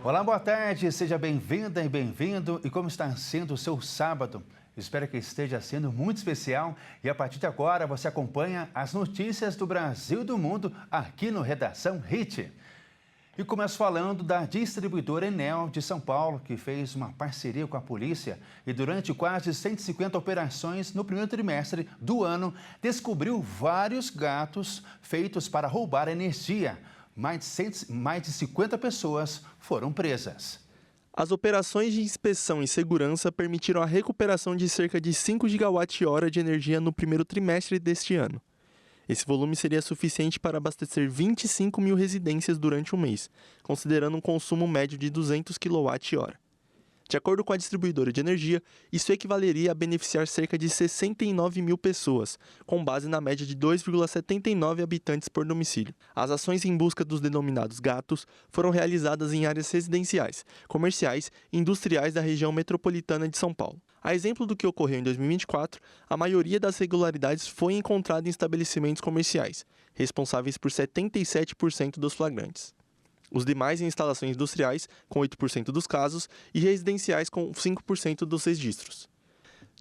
Olá, boa tarde, seja bem-vinda e bem-vindo. E como está sendo o seu sábado? Espero que esteja sendo muito especial e a partir de agora você acompanha as notícias do Brasil e do mundo aqui no Redação HIT. E começo falando da distribuidora Enel de São Paulo, que fez uma parceria com a polícia e durante quase 150 operações no primeiro trimestre do ano, descobriu vários gatos feitos para roubar energia. Mais de 50 pessoas foram presas. As operações de inspeção e segurança permitiram a recuperação de cerca de 5 gigawatt-hora de energia no primeiro trimestre deste ano. Esse volume seria suficiente para abastecer 25 mil residências durante um mês, considerando um consumo médio de 200 kWh. De acordo com a distribuidora de energia, isso equivaleria a beneficiar cerca de 69 mil pessoas, com base na média de 2,79 habitantes por domicílio. As ações em busca dos denominados gatos foram realizadas em áreas residenciais, comerciais e industriais da região metropolitana de São Paulo. A exemplo do que ocorreu em 2024, a maioria das irregularidades foi encontrada em estabelecimentos comerciais, responsáveis por 77% dos flagrantes. Os demais em instalações industriais, com 8% dos casos, e residenciais, com 5% dos registros.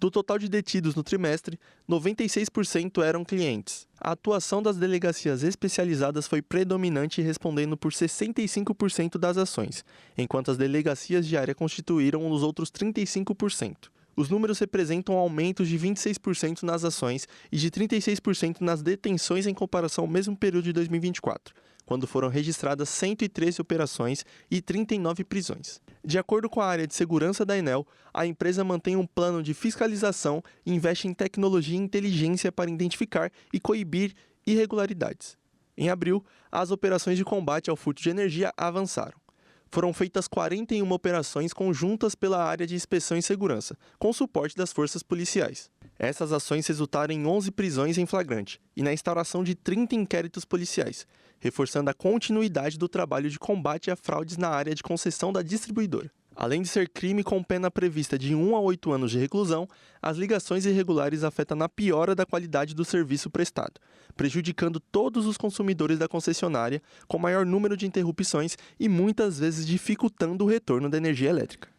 Do total de detidos no trimestre, 96% eram clientes. A atuação das delegacias especializadas foi predominante, respondendo por 65% das ações, enquanto as delegacias de área constituíram os outros 35%. Os números representam aumentos de 26% nas ações e de 36% nas detenções em comparação ao mesmo período de 2024, quando foram registradas 113 operações e 39 prisões. De acordo com a área de segurança da Enel, a empresa mantém um plano de fiscalização e investe em tecnologia e inteligência para identificar e coibir irregularidades. Em abril, as operações de combate ao furto de energia avançaram. Foram feitas 41 operações conjuntas pela área de inspeção e segurança, com suporte das forças policiais. Essas ações resultaram em 11 prisões em flagrante e na instauração de 30 inquéritos policiais, reforçando a continuidade do trabalho de combate a fraudes na área de concessão da distribuidora. Além de ser crime com pena prevista de 1 a 8 anos de reclusão, as ligações irregulares afetam na piora da qualidade do serviço prestado, prejudicando todos os consumidores da concessionária, com maior número de interrupções e muitas vezes dificultando o retorno da energia elétrica.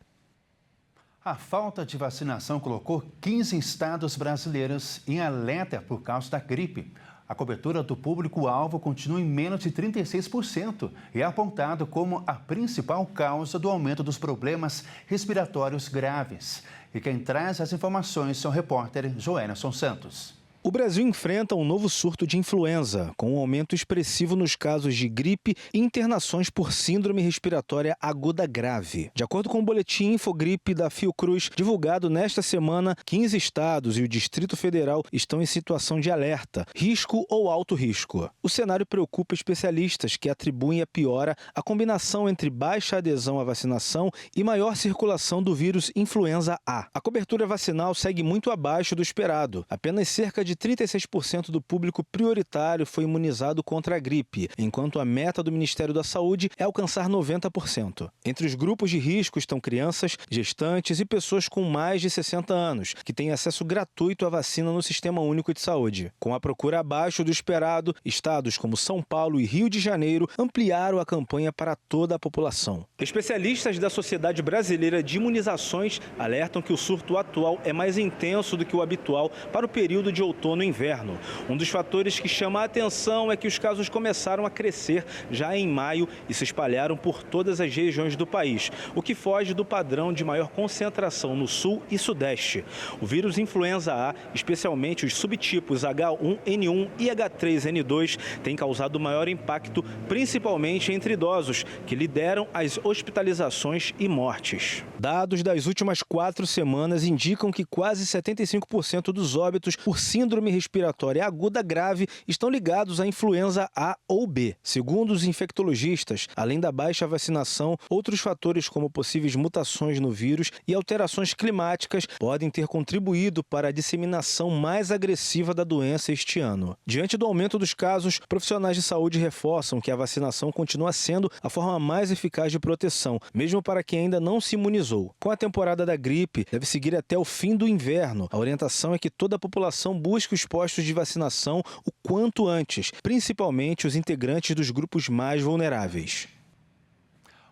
A falta de vacinação colocou 15 estados brasileiros em alerta por causa da gripe. A cobertura do público-alvo continua em menos de 36% e é apontado como a principal causa do aumento dos problemas respiratórios graves. E quem traz as informações é o repórter Joenerson Santos. O Brasil enfrenta um novo surto de influenza, com um aumento expressivo nos casos de gripe e internações por síndrome respiratória aguda grave. De acordo com o boletim Infogripe da Fiocruz, divulgado nesta semana, 15 estados e o Distrito Federal estão em situação de alerta, risco ou alto risco. O cenário preocupa especialistas que atribuem a piora à combinação entre baixa adesão à vacinação e maior circulação do vírus influenza A. A cobertura vacinal segue muito abaixo do esperado. Apenas cerca de 36% do público prioritário foi imunizado contra a gripe, enquanto a meta do Ministério da Saúde é alcançar 90%. Entre os grupos de risco estão crianças, gestantes e pessoas com mais de 60 anos, que têm acesso gratuito à vacina no Sistema Único de Saúde. Com a procura abaixo do esperado, estados como São Paulo e Rio de Janeiro ampliaram a campanha para toda a população. Especialistas da Sociedade Brasileira de Imunizações alertam que o surto atual é mais intenso do que o habitual para o período de outono e inverno. Um dos fatores que chama a atenção é que os casos começaram a crescer já em maio e se espalharam por todas as regiões do país, o que foge do padrão de maior concentração no sul e sudeste. O vírus influenza A, especialmente os subtipos H1N1 e H3N2, tem causado maior impacto, principalmente entre idosos, que lideram as hospitalizações e mortes. Dados das últimas 4 semanas indicam que quase 75% dos óbitos por síndrome respiratória aguda grave estão ligados à influenza A ou B. Segundo os infectologistas, além da baixa vacinação, outros fatores como possíveis mutações no vírus e alterações climáticas podem ter contribuído para a disseminação mais agressiva da doença este ano. Diante do aumento dos casos, profissionais de saúde reforçam que a vacinação continua sendo a forma mais eficaz de proteção, mesmo para quem ainda não se imunizou. Com a temporada da gripe, deve seguir até o fim do inverno. A orientação é que toda a população busque os postos de vacinação o quanto antes, principalmente os integrantes dos grupos mais vulneráveis.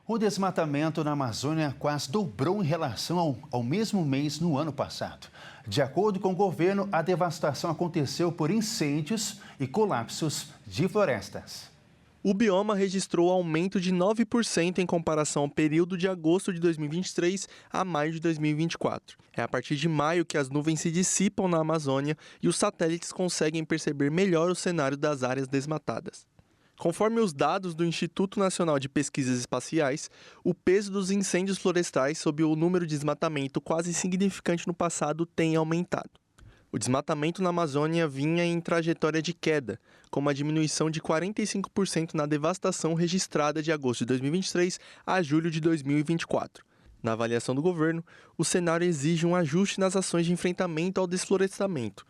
O desmatamento na Amazônia quase dobrou em relação ao mesmo mês no ano passado. De acordo com o governo, a devastação aconteceu por incêndios e colapsos de florestas. O bioma registrou aumento de 9% em comparação ao período de agosto de 2023 a maio de 2024. É a partir de maio que as nuvens se dissipam na Amazônia e os satélites conseguem perceber melhor o cenário das áreas desmatadas. Conforme os dados do Instituto Nacional de Pesquisas Espaciais, o peso dos incêndios florestais sob o número de desmatamento quase insignificante no passado tem aumentado. O desmatamento na Amazônia vinha em trajetória de queda, com uma diminuição de 45% na devastação registrada de agosto de 2023 a julho de 2024. Na avaliação do governo, o cenário exige um ajuste nas ações de enfrentamento ao desflorestamento.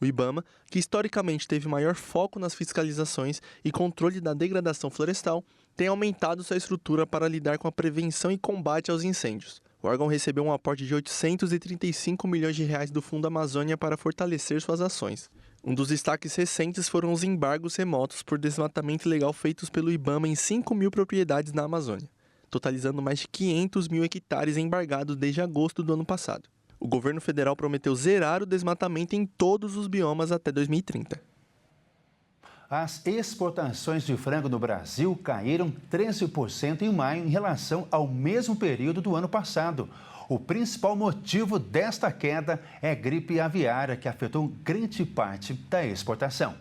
O IBAMA, que historicamente teve maior foco nas fiscalizações e controle da degradação florestal, tem aumentado sua estrutura para lidar com a prevenção e combate aos incêndios. O órgão recebeu um aporte de 835 milhões de reais do Fundo Amazônia para fortalecer suas ações. Um dos destaques recentes foram os embargos remotos por desmatamento ilegal feitos pelo IBAMA em 5 mil propriedades na Amazônia, totalizando mais de 500 mil hectares embargados desde agosto do ano passado. O governo federal prometeu zerar o desmatamento em todos os biomas até 2030. As exportações de frango no Brasil caíram 13% em maio em relação ao mesmo período do ano passado. O principal motivo desta queda é a gripe aviária, que afetou grande parte da exportação.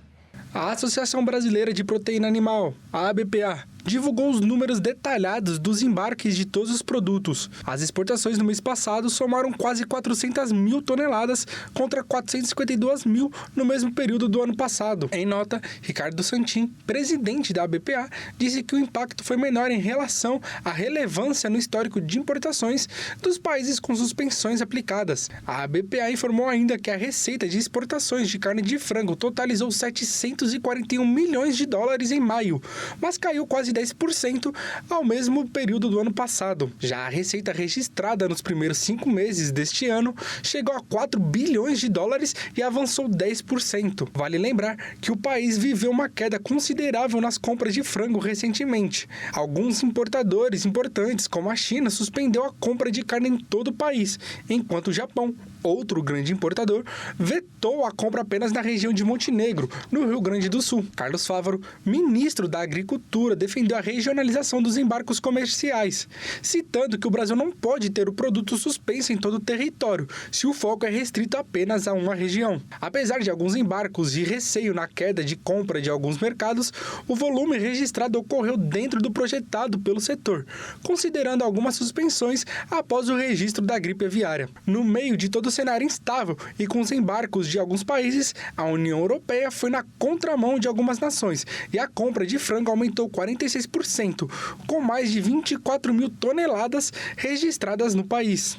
A Associação Brasileira de Proteína Animal, a ABPA, divulgou os números detalhados dos embarques de todos os produtos. As exportações no mês passado somaram quase 400 mil toneladas contra 452 mil no mesmo período do ano passado. Em nota, Ricardo Santin, presidente da ABPA, disse que o impacto foi menor em relação à relevância no histórico de importações dos países com suspensões aplicadas. A ABPA informou ainda que a receita de exportações de carne de frango totalizou 741 milhões de dólares em maio, mas caiu quase 10% ao mesmo período do ano passado. Já a receita registrada nos primeiros 5 meses deste ano chegou a 4 bilhões de dólares e avançou 10%. Vale lembrar que o país viveu uma queda considerável nas compras de frango recentemente. Alguns importadores importantes, como a China, suspendeu a compra de carne em todo o país, enquanto o Japão, outro grande importador, vetou a compra apenas na região de Montenegro, no Rio Grande do Sul. Carlos Fávaro, ministro da Agricultura, defendeu a regionalização dos embarques comerciais, citando que o Brasil não pode ter o produto suspenso em todo o território, se o foco é restrito apenas a uma região. Apesar de alguns embarques e receio na queda de compra de alguns mercados, o volume registrado ocorreu dentro do projetado pelo setor, considerando algumas suspensões após o registro da gripe aviária. No meio de todo o cenário instável e com os embarques de alguns países, a União Europeia foi na contramão de algumas nações e a compra de frango aumentou 46%, com mais de 24 mil toneladas registradas no país.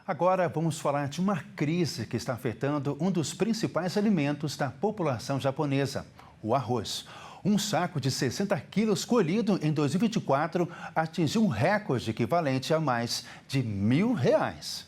Agora vamos falar de uma crise que está afetando um dos principais alimentos da população japonesa, o arroz. Um saco de 60 quilos colhido em 2024 atingiu um recorde equivalente a mais de R$1.000.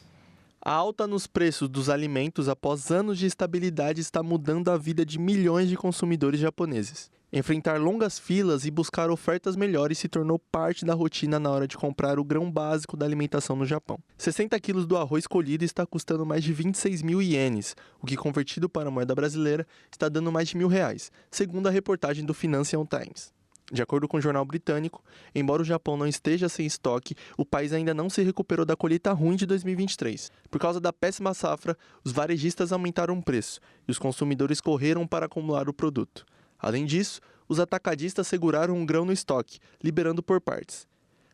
A alta nos preços dos alimentos após anos de estabilidade está mudando a vida de milhões de consumidores japoneses. Enfrentar longas filas e buscar ofertas melhores se tornou parte da rotina na hora de comprar o grão básico da alimentação no Japão. 60 quilos do arroz colhido está custando mais de 26 mil ienes, o que convertido para a moeda brasileira está dando mais de R$1.000, segundo a reportagem do Financial Times. De acordo com o jornal britânico, embora o Japão não esteja sem estoque, o país ainda não se recuperou da colheita ruim de 2023. Por causa da péssima safra, os varejistas aumentaram o preço e os consumidores correram para acumular o produto. Além disso, os atacadistas seguraram um grão no estoque, liberando por partes.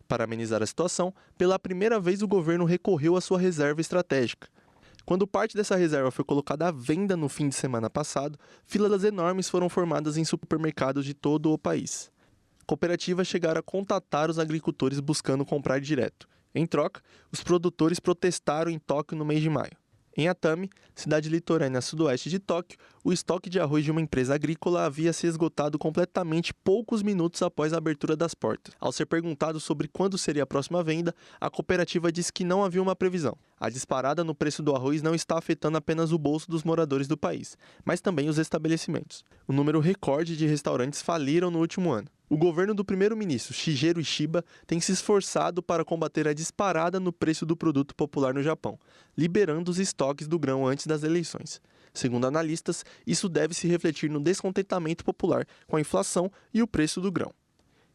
Para amenizar a situação, pela primeira vez o governo recorreu à sua reserva estratégica. Quando parte dessa reserva foi colocada à venda no fim de semana passado, filas enormes foram formadas em supermercados de todo o país. Cooperativas chegaram a contatar os agricultores buscando comprar direto. Em troca, os produtores protestaram em Tóquio no mês de maio. Em Atami, cidade litorânea a sudoeste de Tóquio, o estoque de arroz de uma empresa agrícola havia se esgotado completamente poucos minutos após a abertura das portas. Ao ser perguntado sobre quando seria a próxima venda, a cooperativa disse que não havia uma previsão. A disparada no preço do arroz não está afetando apenas o bolso dos moradores do país, mas também os estabelecimentos. O número recorde de restaurantes faliram no último ano. O governo do primeiro-ministro Shigeru Ishiba tem se esforçado para combater a disparada no preço do produto popular no Japão, liberando os estoques do grão antes das eleições. Segundo analistas, isso deve se refletir no descontentamento popular com a inflação e o preço do grão.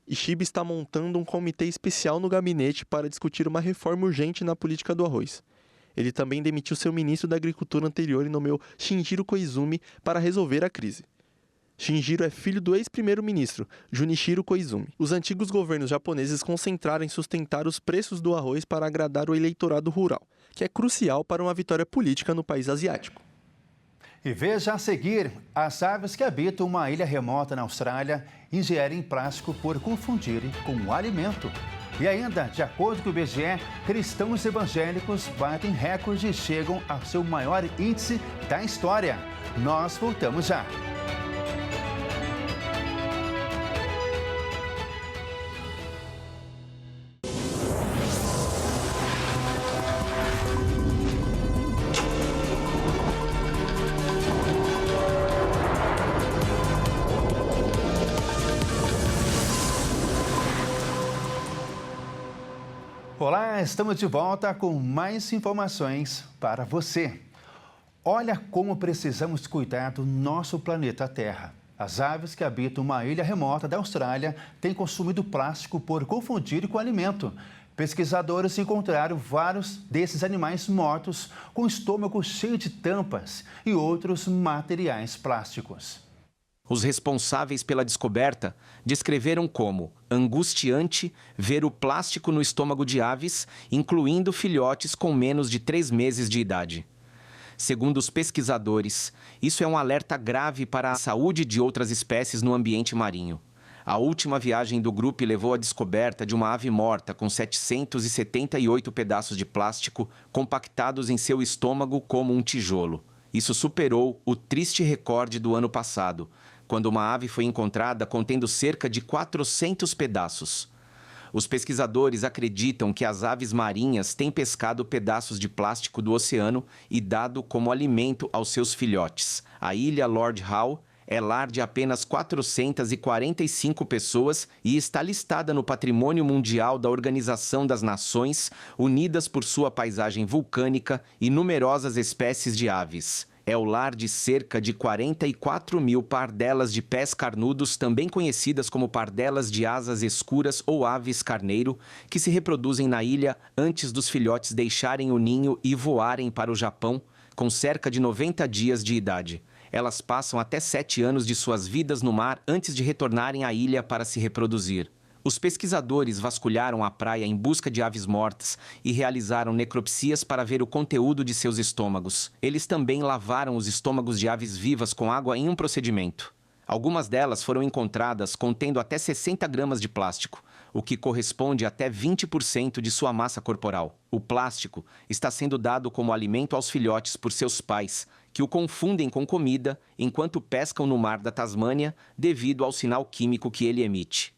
Ishiba está montando um comitê especial no gabinete para discutir uma reforma urgente na política do arroz. Ele também demitiu seu ministro da Agricultura anterior e nomeou Shinjiro Koizumi para resolver a crise. Shinjiro é filho do ex-primeiro-ministro, Junichiro Koizumi. Os antigos governos japoneses concentraram em sustentar os preços do arroz para agradar o eleitorado rural, que é crucial para uma vitória política no país asiático. E veja a seguir, as aves que habitam uma ilha remota na Austrália ingerem plástico por confundirem com um alimento. E ainda, de acordo com o IBGE, cristãos evangélicos batem recorde e chegam ao seu maior índice da história. Nós voltamos já. Olá, estamos de volta com mais informações para você. Olha como precisamos cuidar do nosso planeta Terra. As aves que habitam uma ilha remota da Austrália têm consumido plástico por confundir com alimento. Pesquisadores encontraram vários desses animais mortos com o estômago cheio de tampas e outros materiais plásticos. Os responsáveis pela descoberta descreveram como angustiante ver o plástico no estômago de aves, incluindo filhotes com menos de 3 meses de idade. Segundo os pesquisadores, isso é um alerta grave para a saúde de outras espécies no ambiente marinho. A última viagem do grupo levou à descoberta de uma ave morta com 778 pedaços de plástico compactados em seu estômago como um tijolo. Isso superou o triste recorde do ano passado, quando uma ave foi encontrada contendo cerca de 400 pedaços. Os pesquisadores acreditam que as aves marinhas têm pescado pedaços de plástico do oceano e dado como alimento aos seus filhotes. A ilha Lord Howe é lar de apenas 445 pessoas e está listada no Patrimônio Mundial da Organização das Nações Unidas por sua paisagem vulcânica e numerosas espécies de aves. É o lar de cerca de 44 mil pardelas de pés carnudos, também conhecidas como pardelas de asas escuras ou aves carneiro, que se reproduzem na ilha antes dos filhotes deixarem o ninho e voarem para o Japão, com cerca de 90 dias de idade. Elas passam até 7 anos de suas vidas no mar antes de retornarem à ilha para se reproduzir. Os pesquisadores vasculharam a praia em busca de aves mortas e realizaram necropsias para ver o conteúdo de seus estômagos. Eles também lavaram os estômagos de aves vivas com água em um procedimento. Algumas delas foram encontradas contendo até 60 gramas de plástico, o que corresponde a até 20% de sua massa corporal. O plástico está sendo dado como alimento aos filhotes por seus pais, que o confundem com comida enquanto pescam no mar da Tasmânia devido ao sinal químico que ele emite.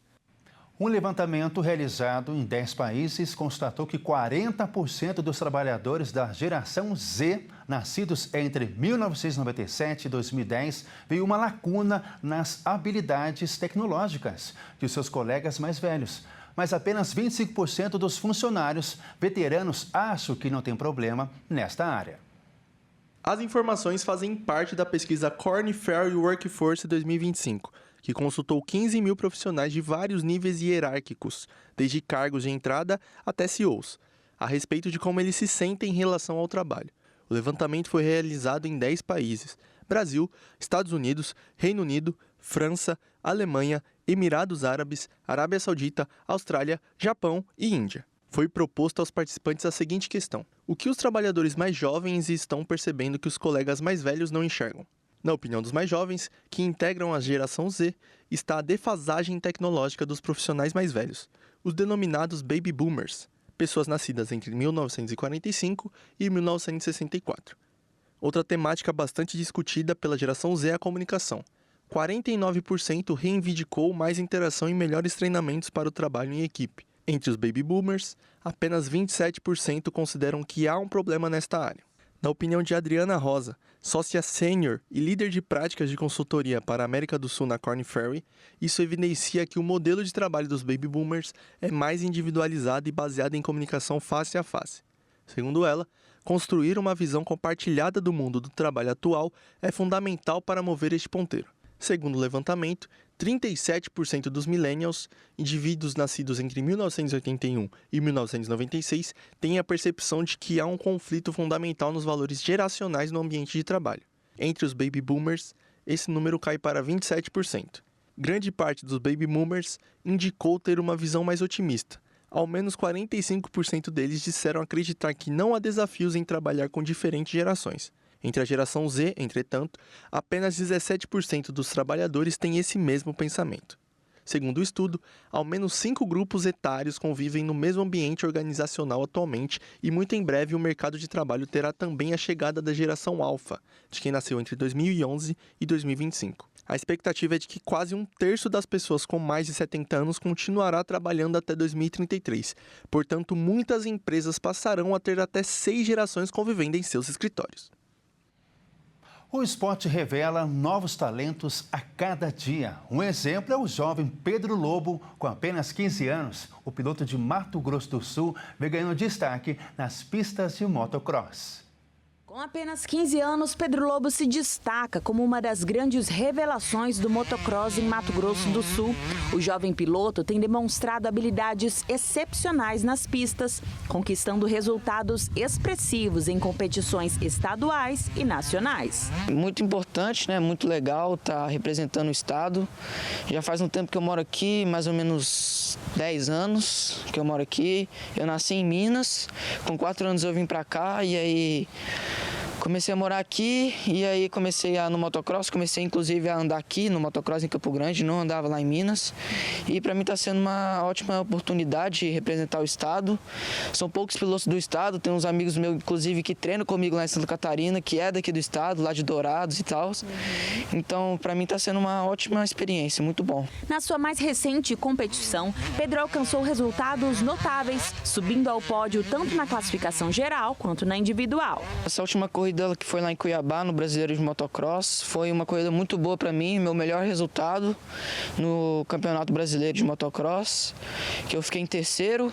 Um levantamento realizado em 10 países constatou que 40% dos trabalhadores da geração Z, nascidos entre 1997 e 2010, viu uma lacuna nas habilidades tecnológicas de seus colegas mais velhos. Mas apenas 25% dos funcionários veteranos acham que não tem problema nesta área. As informações fazem parte da pesquisa Korn Ferry Workforce 2025, que consultou 15 mil profissionais de vários níveis hierárquicos, desde cargos de entrada até CEOs, a respeito de como eles se sentem em relação ao trabalho. O levantamento foi realizado em 10 países: Brasil, Estados Unidos, Reino Unido, França, Alemanha, Emirados Árabes, Arábia Saudita, Austrália, Japão e Índia. Foi proposto aos participantes a seguinte questão: o que os trabalhadores mais jovens estão percebendo que os colegas mais velhos não enxergam? Na opinião dos mais jovens, que integram a geração Z, está a defasagem tecnológica dos profissionais mais velhos, os denominados Baby Boomers, pessoas nascidas entre 1945 e 1964. Outra temática bastante discutida pela geração Z é a comunicação. 49% reivindicou mais interação e melhores treinamentos para o trabalho em equipe. Entre os Baby Boomers, apenas 27% consideram que há um problema nesta área. Na opinião de Adriana Rosa, sócia sênior e líder de práticas de consultoria para a América do Sul na Korn Ferry, isso evidencia que o modelo de trabalho dos baby boomers é mais individualizado e baseado em comunicação face a face. Segundo ela, construir uma visão compartilhada do mundo do trabalho atual é fundamental para mover este ponteiro. Segundo o levantamento, 37% dos millennials, indivíduos nascidos entre 1981 e 1996, têm a percepção de que há um conflito fundamental nos valores geracionais no ambiente de trabalho. Entre os baby boomers, esse número cai para 27%. Grande parte dos baby boomers indicou ter uma visão mais otimista. Ao menos 45% deles disseram acreditar que não há desafios em trabalhar com diferentes gerações. Entre a geração Z, entretanto, apenas 17% dos trabalhadores têm esse mesmo pensamento. Segundo o estudo, ao menos 5 grupos etários convivem no mesmo ambiente organizacional atualmente e muito em breve o mercado de trabalho terá também a chegada da geração Alpha, de quem nasceu entre 2011 e 2025. A expectativa é de que quase um terço das pessoas com mais de 70 anos continuará trabalhando até 2033. Portanto, muitas empresas passarão a ter até 6 gerações convivendo em seus escritórios. O esporte revela novos talentos a cada dia. Um exemplo é o jovem Pedro Lobo, com apenas 15 anos. O piloto de Mato Grosso do Sul vem ganhando destaque nas pistas de motocross. Com apenas 15 anos, Pedro Lobo se destaca como uma das grandes revelações do motocross em Mato Grosso do Sul. O jovem piloto tem demonstrado habilidades excepcionais nas pistas, conquistando resultados expressivos em competições estaduais e nacionais. Muito importante, né? Muito legal estar representando o estado. Já faz um tempo que eu moro aqui, mais ou menos 10 anos que eu moro aqui. Eu nasci em Minas, com 4 anos eu vim para cá e aí comecei a morar aqui e aí comecei no motocross, comecei inclusive a andar aqui no motocross em Campo Grande, não andava lá em Minas. E para mim está sendo uma ótima oportunidade de representar o estado. São poucos pilotos do estado, tem uns amigos meus inclusive que treinam comigo lá em Santa Catarina, que é daqui do estado, lá de Dourados e tal. Então para mim está sendo uma ótima experiência, muito bom. Na sua mais recente competição, Pedro alcançou resultados notáveis, subindo ao pódio tanto na classificação geral quanto na individual. Essa última corrida que foi lá em Cuiabá, no Brasileiro de Motocross, foi uma corrida muito boa para mim, meu melhor resultado no Campeonato Brasileiro de Motocross, que eu fiquei em terceiro.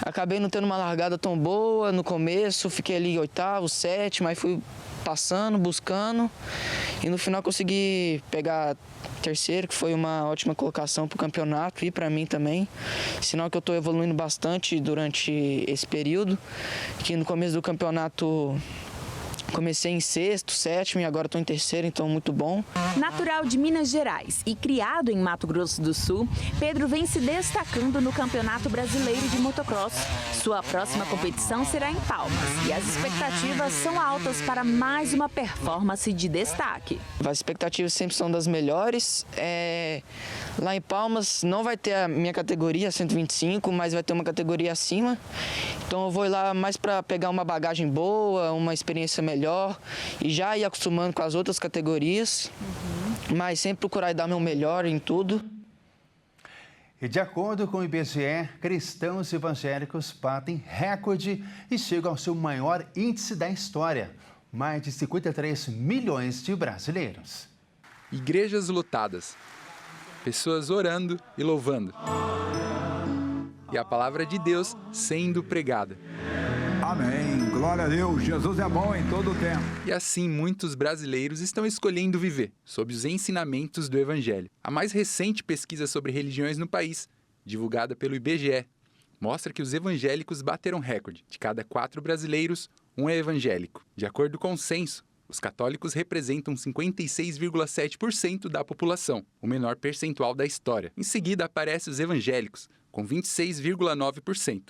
Acabei não tendo uma largada tão boa no começo, fiquei ali em oitavo, sétimo, aí fui passando, buscando e no final consegui pegar terceiro, que foi uma ótima colocação para o campeonato e para mim também. Sinal que eu estou evoluindo bastante durante esse período, que no começo do campeonato comecei em sexto, sétimo e agora estou em terceiro, então muito bom. Natural de Minas Gerais e criado em Mato Grosso do Sul, Pedro vem se destacando no Campeonato Brasileiro de Motocross. Sua próxima competição será em Palmas e as expectativas são altas para mais uma performance de destaque. As expectativas sempre são das melhores. Lá em Palmas não vai ter a minha categoria 125, mas vai ter uma categoria acima. Então eu vou lá mais para pegar uma bagagem boa, uma experiência melhor e já ir acostumando com as outras categorias, mas sempre procurar dar meu melhor em tudo. E de acordo com o IBGE, cristãos evangélicos batem recorde e chegam ao seu maior índice da história, mais de 53 milhões de brasileiros. Igrejas lotadas, pessoas orando e louvando, e a palavra de Deus sendo pregada. Amém. Glória a Deus. Jesus é bom em todo o tempo. E assim muitos brasileiros estão escolhendo viver sob os ensinamentos do Evangelho. A mais recente pesquisa sobre religiões no país, divulgada pelo IBGE, mostra que os evangélicos bateram recorde. De cada 4 brasileiros, um é evangélico. De acordo com o censo, os católicos representam 56,7% da população, o menor percentual da história. Em seguida aparecem os evangélicos, com 26,9%.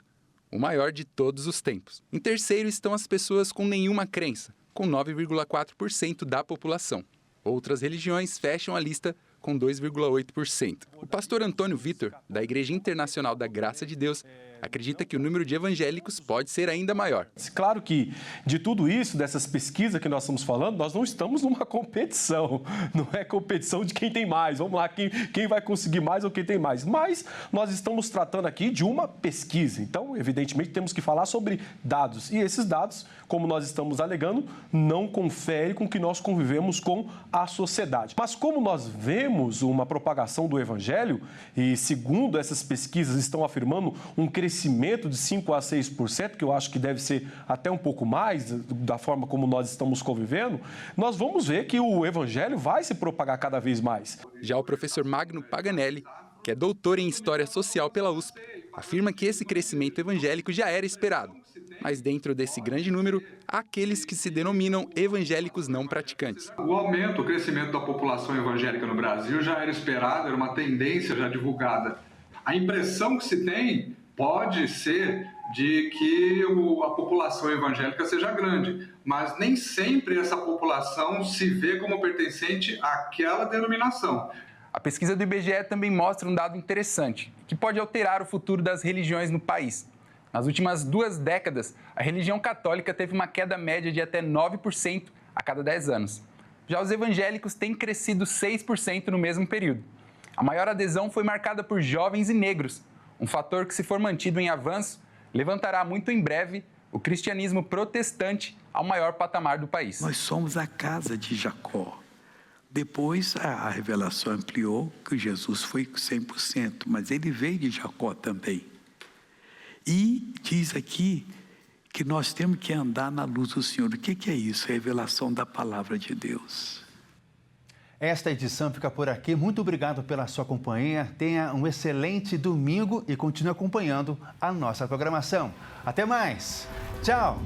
O maior de todos os tempos. Em terceiro estão as pessoas com nenhuma crença, com 9,4% da população. Outras religiões fecham a lista com 2,8%. O pastor Antônio Vitor, da Igreja Internacional da Graça de Deus, acredita que o número de evangélicos pode ser ainda maior. Claro que de tudo isso, dessas pesquisas que nós estamos falando, nós não estamos numa competição. Não é competição de quem tem mais. Vamos lá, quem vai conseguir mais ou quem tem mais. Mas nós estamos tratando aqui de uma pesquisa. Então, evidentemente, temos que falar sobre dados. E esses dados, como nós estamos alegando, não conferem com que nós convivemos com a sociedade. Mas como nós vemos uma propagação do evangelho, e segundo essas pesquisas estão afirmando um crescimento de 5% a 6%, que eu acho que deve ser até um pouco mais da forma como nós estamos convivendo, nós vamos ver que o evangelho vai se propagar cada vez mais. Já o professor Magno Paganelli, que é doutor em História Social pela USP, afirma que esse crescimento evangélico já era esperado. Mas dentro desse grande número, há aqueles que se denominam evangélicos não praticantes. O aumento, o crescimento da população evangélica no Brasil já era esperado, era uma tendência já divulgada. A impressão que se tem pode ser de que a população evangélica seja grande, mas nem sempre essa população se vê como pertencente àquela denominação. A pesquisa do IBGE também mostra um dado interessante, que pode alterar o futuro das religiões no país. Nas últimas 2 décadas, a religião católica teve uma queda média de até 9% a cada 10 anos. Já os evangélicos têm crescido 6% no mesmo período. A maior adesão foi marcada por jovens e negros, um fator que, se for mantido em avanço, levantará muito em breve o cristianismo protestante ao maior patamar do país. Nós somos a casa de Jacó. Depois a revelação ampliou que Jesus foi 100%, mas ele veio de Jacó também. E diz aqui que nós temos que andar na luz do Senhor. O que é isso? Revelação da palavra de Deus. Esta edição fica por aqui. Muito obrigado pela sua companhia. Tenha um excelente domingo e continue acompanhando a nossa programação. Até mais. Tchau.